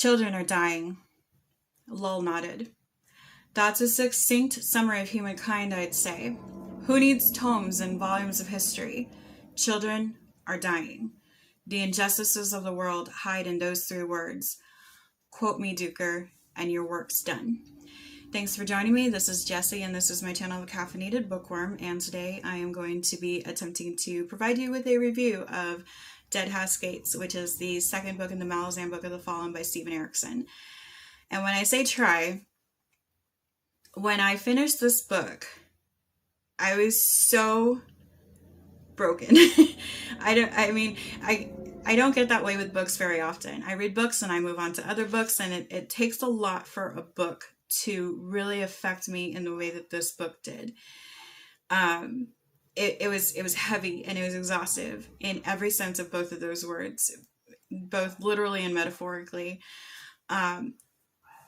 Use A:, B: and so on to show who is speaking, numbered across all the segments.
A: Children are dying. Lull nodded. That's a succinct summary of humankind, I'd say. Who needs tomes and volumes of history? Children are dying. The injustices of the world hide in those 3 words. Quote me, Duker, and your work's done. Thanks for joining me. This is Jessie, and this is my channel, The Caffeinated Bookworm, and today I am going to be attempting to provide you with a review of Deadhouse Gates, which is the 2nd book in the Malazan Book of the Fallen by Steven Erikson. And when I say try, when I finished this book, I was so broken. I don't get that way with books very often. I read books and I move on to other books, and it takes a lot for a book to really affect me in the way that this book did. It was heavy and it was exhaustive in every sense of both of those words, both literally and metaphorically.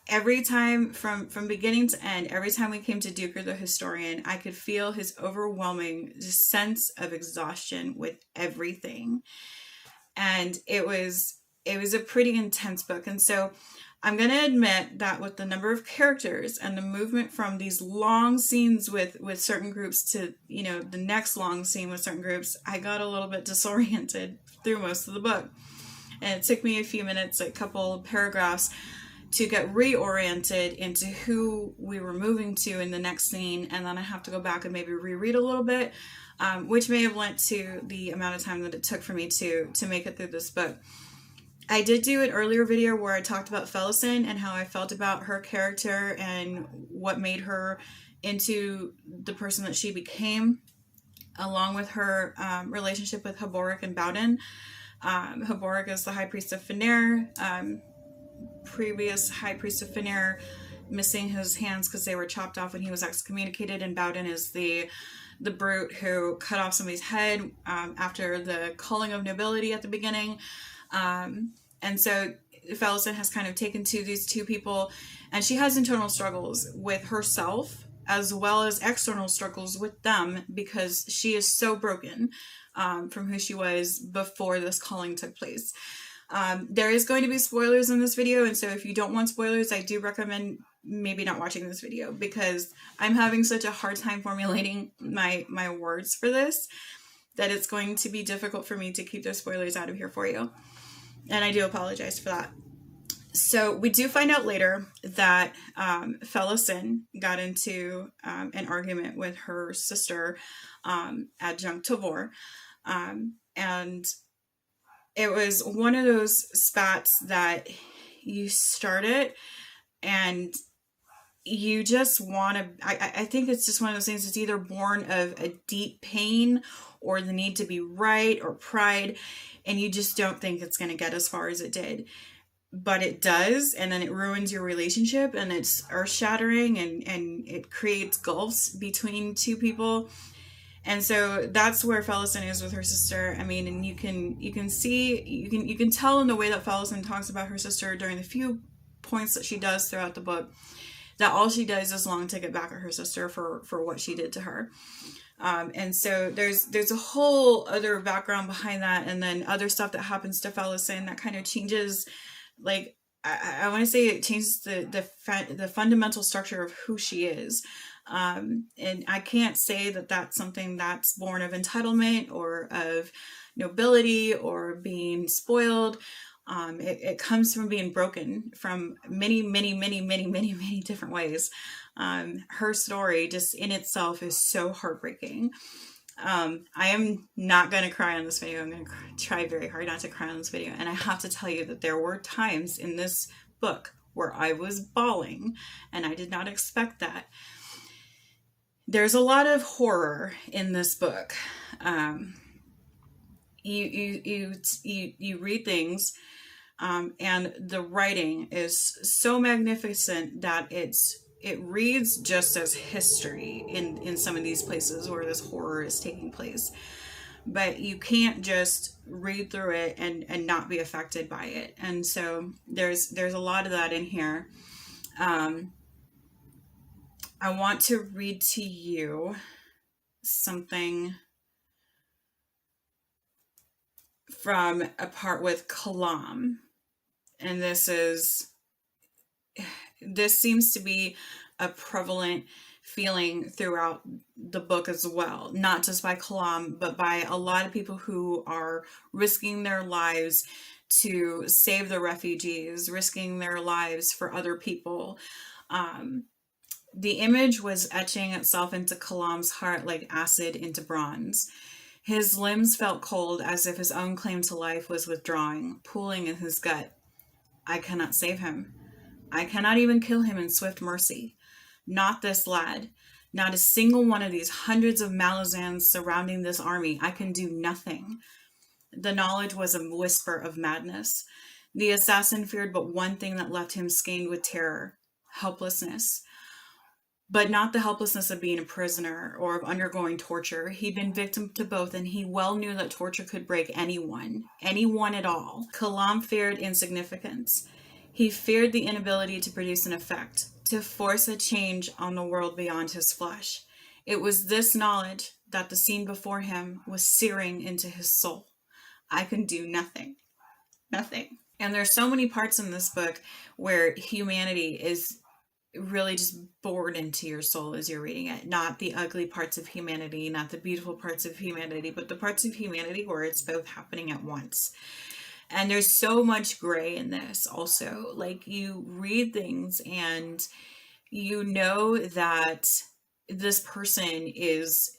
A: Every time from beginning to end, every time we came to Duker the historian, I could feel his overwhelming sense of exhaustion with everything. And it was a pretty intense book. And so I'm going to admit that with the number of characters and the movement from these long scenes with certain groups to, the next long scene with certain groups, I got a little bit disoriented through most of the book. And it took me a few minutes, a couple paragraphs, to get reoriented into who we were moving to in the next scene. And then I have to go back and maybe reread a little bit, which may have lent to the amount of time that it took for me to make it through this book. I did do an earlier video where I talked about Malazan and how I felt about her character and what made her into the person that she became, along with her relationship with Haborik and Bowden. Haborik is the High Priest of Fener, previous High Priest of Fener, missing his hands because they were chopped off when he was excommunicated, and Bowden is the brute who cut off somebody's head after the culling of nobility at the beginning. And so Malazan has kind of taken to these 2 people, and she has internal struggles with herself as well as external struggles with them, because she is so broken from who she was before this culling took place. There is going to be spoilers in this video, and so if you don't want spoilers, I do recommend maybe not watching this video, because I'm having such a hard time formulating my words for this that it's going to be difficult for me to keep those spoilers out of here for you. And I do apologize for that. So we do find out later that Malazan got into an argument with her sister, Adjunct Tavor, and it was one of those spats that you start it and you just want to, I think it's just one of those things that's either born of a deep pain or the need to be right or pride, and you just don't think it's going to get as far as it did. But it does, and then it ruins your relationship, and it's earth-shattering, and it creates gulfs between 2 people. And so that's where Malazan is with her sister. I mean, and you can see, you can tell in the way that Malazan talks about her sister during the few points that she does throughout the book, that all she does is long to get back at her sister for what she did to her. And so there's a whole other background behind that, and then other stuff that happens to Malazan that kind of changes, like, I want to say it changes the fundamental structure of who she is. And I can't say that that's something that's born of entitlement or of nobility or being spoiled. It comes from being broken from many different ways. Her story just in itself is so heartbreaking. I am not going to cry on this video. I'm going to try very hard not to cry on this video. And I have to tell you that there were times in this book where I was bawling, and I did not expect that. There's a lot of horror in this book. You read things, and the writing is so magnificent that it reads just as history in some of these places where this horror is taking place. But you can't just read through it and not be affected by it. And so there's a lot of that in here. I want to read to you something from a part with Kalam. And this seems to be a prevalent feeling throughout the book as well, not just by Kalam, but by a lot of people who are risking their lives to save the refugees, risking their lives for other people. Um, the image was etching itself into Kalam's heart like acid into bronze. His limbs felt cold, as if his own claim to life was withdrawing, pooling in his gut. I cannot save him. I cannot even kill him in swift mercy. Not this lad. Not a single one of these hundreds of Malazans surrounding this army. I can do nothing. The knowledge was a whisper of madness. The assassin feared but one thing that left him skeined with terror: helplessness. But not the helplessness of being a prisoner or of undergoing torture. He'd been victim to both, and he well knew that torture could break anyone at all. Kalam feared insignificance. He feared the inability to produce an effect, to force a change on the world beyond his flesh. It was this knowledge that the scene before him was searing into his soul. I can do nothing. Nothing. And there's so many parts in this book where humanity is really just bored into your soul as you're reading it. Not the ugly parts of humanity, not the beautiful parts of humanity, but the parts of humanity where it's both happening at once. And there's so much gray in this also. Like, you read things and you know that this person is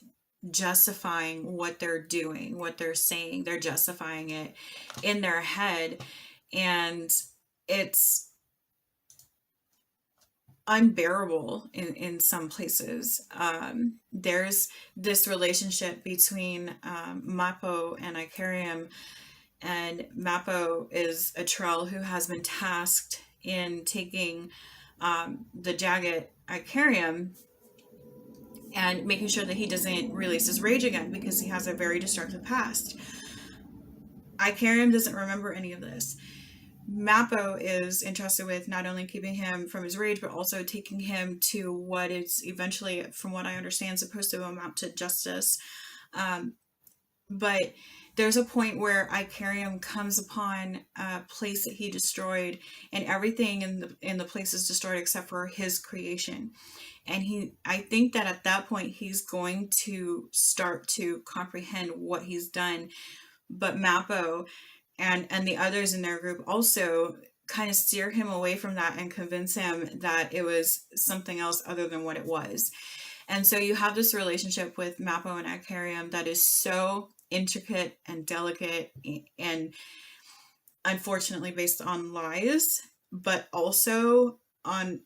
A: justifying what they're doing, what they're saying. They're justifying it in their head. And it's unbearable in some places. There's this relationship between Mappo and Icarium, and Mappo is a Trell who has been tasked in taking the Jagged Icarium and making sure that he doesn't release his rage again, because he has a very destructive past. Icarium doesn't remember any of this. Mappo is entrusted with not only keeping him from his rage, but also taking him to what is eventually, from what I understand, supposed to amount to justice. But there's a point where Icarium comes upon a place that he destroyed, and everything in the place is destroyed except for his creation. And I think that at that point he's going to start to comprehend what he's done. But Mappo and the others in their group also kind of steer him away from that and convince him that it was something else other than what it was. And so you have this relationship with Mappo and Icarium that is so intricate and delicate, and unfortunately based on lies, but also on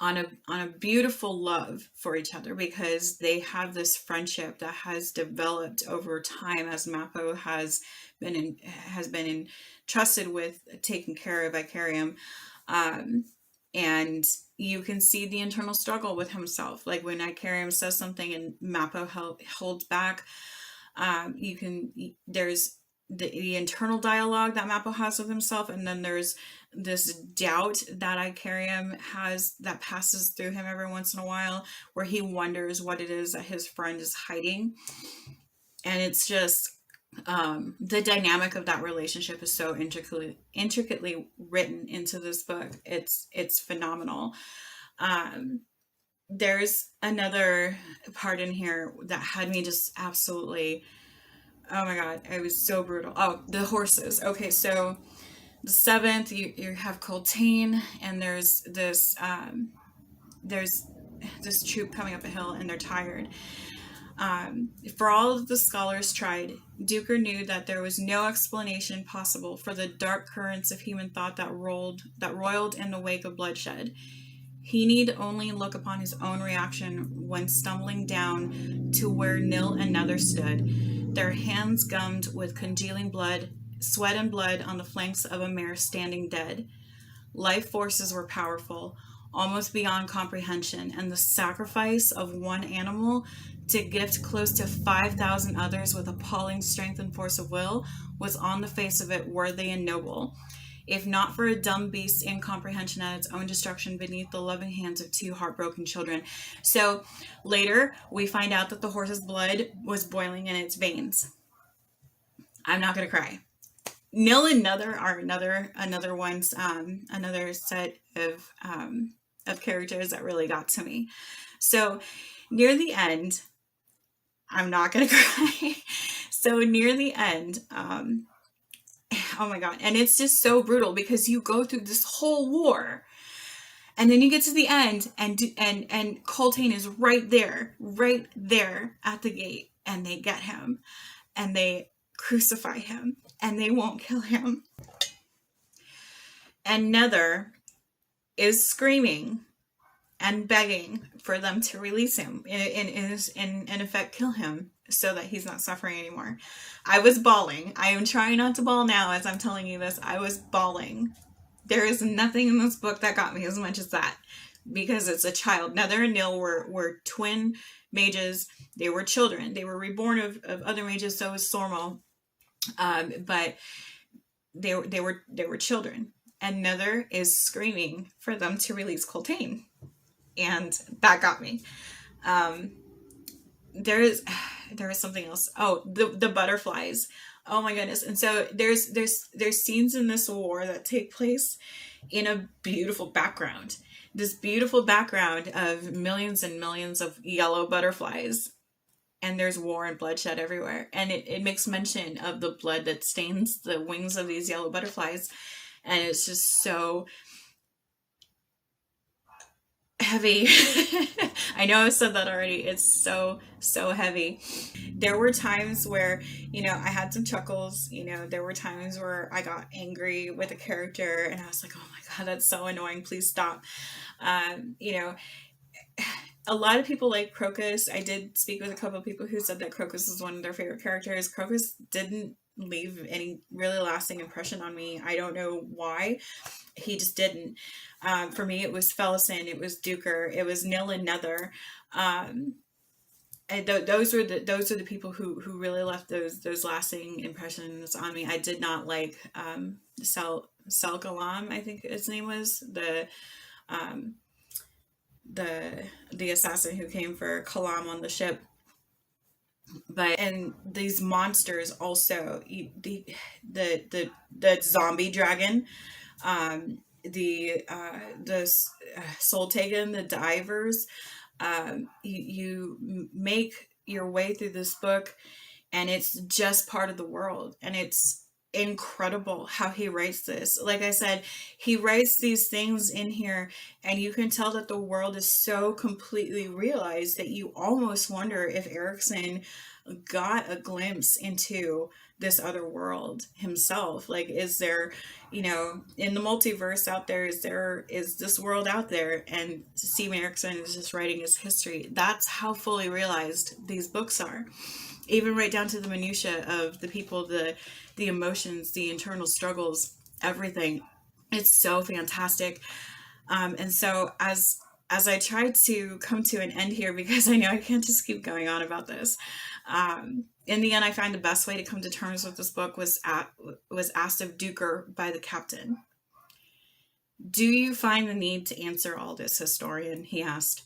A: a beautiful love for each other, because they have this friendship that has developed over time as Mappo has been entrusted with taking care of Icarium. And you can see the internal struggle with himself. Like when Icarium says something and Mappo holds back, there's the internal dialogue that Mappo has with himself, and then there's this doubt that Icarium has that passes through him every once in a while, where he wonders what it is that his friend is hiding. And it's just the dynamic of that relationship is so intricately written into this book. It's phenomenal. There's another part in here that had me just absolutely, oh my god, it was so brutal. Oh, the horses. Okay, so the 7th, you have Coltane, and there's this troop coming up a hill, and they're tired. For all of the scholars tried, Duker knew that there was no explanation possible for the dark currents of human thought that roiled in the wake of bloodshed. He need only look upon his own reaction when stumbling down to where Nil and Nether stood, their hands gummed with congealing blood, sweat and blood on the flanks of a mare standing dead. Life forces were powerful, almost beyond comprehension, and the sacrifice of one animal to gift close to 5,000 others with appalling strength and force of will was on the face of it worthy and noble, if not for a dumb beast's incomprehension at its own destruction beneath the loving hands of 2 heartbroken children. So later we find out that the horse's blood was boiling in its veins. I'm not going to cry. Nil and Nother are another ones, another set of characters that really got to me. So near the end, I'm not gonna cry. So near the end, oh my god, and it's just so brutal because you go through this whole war, and then you get to the end, and Coltane is right there at the gate, and they get him, and they crucify him, and they won't kill him. And Nether is screaming and begging for them to release him, in effect kill him, so that he's not suffering anymore. I was bawling. I am trying not to bawl now as I'm telling you this. I was bawling. There is nothing in this book that got me as much as that, because it's a child. Nether and Nil were twin mages. They were children. They were reborn of other mages. So was Sormo, but they were children. And Nether is screaming for them to release Coltane, and that got me. There is something else. Oh, the butterflies. Oh my goodness. And so there's scenes in this war that take place in a beautiful background. This beautiful background of millions and millions of yellow butterflies. And there's war and bloodshed everywhere. And it makes mention of the blood that stains the wings of these yellow butterflies. And it's just so heavy. I know I've said that already. It's so heavy. There were times where, I had some chuckles. There were times where I got angry with a character and I was like, oh my god, that's so annoying, please stop. A lot of people like Crocus. I did speak with a couple of people who said that Crocus was one of their favorite characters. Crocus didn't leave any really lasting impression on me. I don't know why. He just didn't. For me, it was Felison, it was Duker, it was Nil and Nether. And those are the people who really left those lasting impressions on me. I did not like Selgalam, I think his name was, the assassin who came for Kalam on the ship. And these monsters also, the zombie dragon, the Soul Taken, the divers. You make your way through this book, and it's just part of the world, and it's incredible how he writes this. Like I said, he writes these things in here, and you can tell that the world is so completely realized that you almost wonder if Erikson got a glimpse into this other world himself. Like, is there, in the multiverse out there, is this world out there? And Steven Erikson is just writing his history. That's how fully realized these books are. Even right down to the minutia of the people, the emotions, the internal struggles, everything. It's so fantastic. And so as I try to come to an end here, because I know I can't just keep going on about this, in the end, I find the best way to come to terms with this book was asked of Duker by the captain. Do you find the need to answer all this, historian? He asked.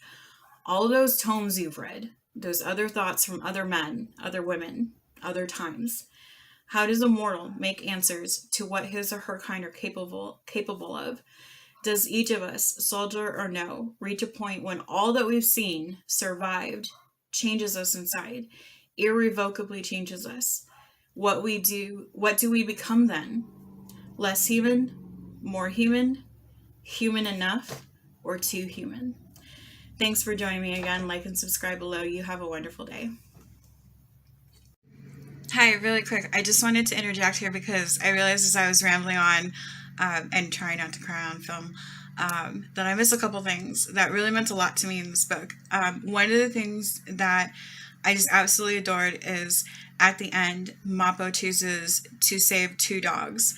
A: All those tomes you've read, those other thoughts from other men, other women, other times. How does a mortal make answers to what his or her kind are capable of? Does each of us, soldier or no, reach a point when all that we've seen, survived, changes us inside, irrevocably changes us? What do we become then? Less human, more human, human enough, or too human? Thanks for joining me again. Like and subscribe below. You have a wonderful day. Hi, really quick. I just wanted to interject here because I realized as I was rambling on and trying not to cry on film that I missed a couple things that really meant a lot to me in this book. One of the things that I just absolutely adored is at the end, Mappo chooses to save 2 dogs.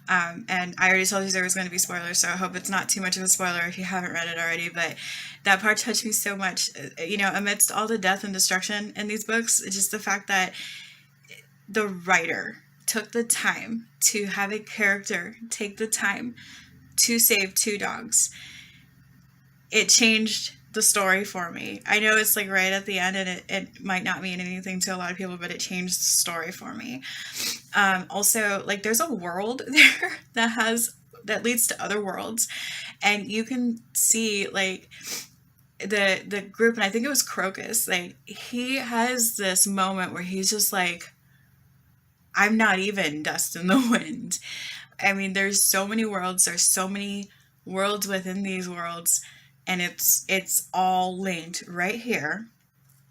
A: And I already told you there was going to be spoilers, so I hope it's not too much of a spoiler if you haven't read it already, but that part touched me so much. Amidst all the death and destruction in these books, just the fact that the writer took the time to have a character take the time to save 2 dogs. It changed the story for me. I know it's like right at the end, and it might not mean anything to a lot of people, but it changed the story for me. Also, like, there's a world there that leads to other worlds, and you can see like the group, and I think it was Crocus. Like, he has this moment where he's just like, I'm not even dust in the wind. I mean, there's so many worlds. There's so many worlds within these worlds, and it's all linked right here,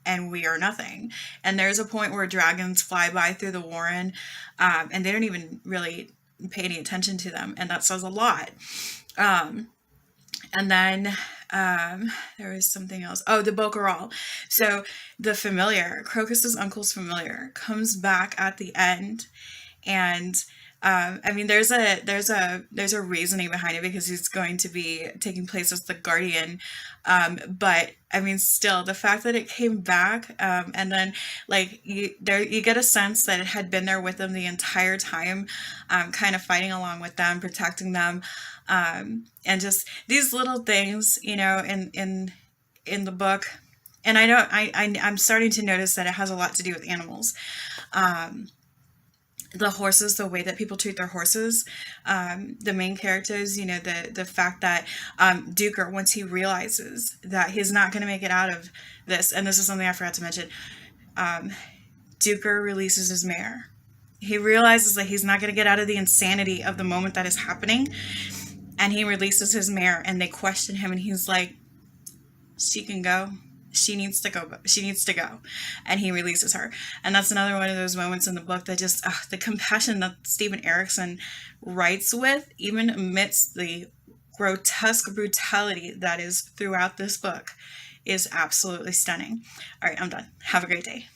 A: and we are nothing. And there's a point where dragons fly by through the Warren, and they don't even really pay any attention to them, and that says a lot. Um, and then there was something else. Oh, the Bocaral. So the familiar, Crocus's uncle's familiar, comes back at the end, and I mean, there's a reasoning behind it, because he's going to be taking place as the guardian. But I mean, still, the fact that it came back, and then like you get a sense that it had been there with them the entire time, kind of fighting along with them, protecting them, and just these little things, in the book. And I know I'm starting to notice that it has a lot to do with animals. Um, the horses, the way that people treat their horses, the main characters, the fact that Duker, once he realizes that he's not going to make it out of this, and this is something I forgot to mention, Duker releases his mare. He realizes that he's not going to get out of the insanity of the moment that is happening, and he releases his mare, and they question him, and he's like, she can go. She needs to go. She needs to go. And he releases her. And that's another one of those moments in the book that just, the compassion that Steven Erikson writes with, even amidst the grotesque brutality that is throughout this book, is absolutely stunning. All right, I'm done. Have a great day.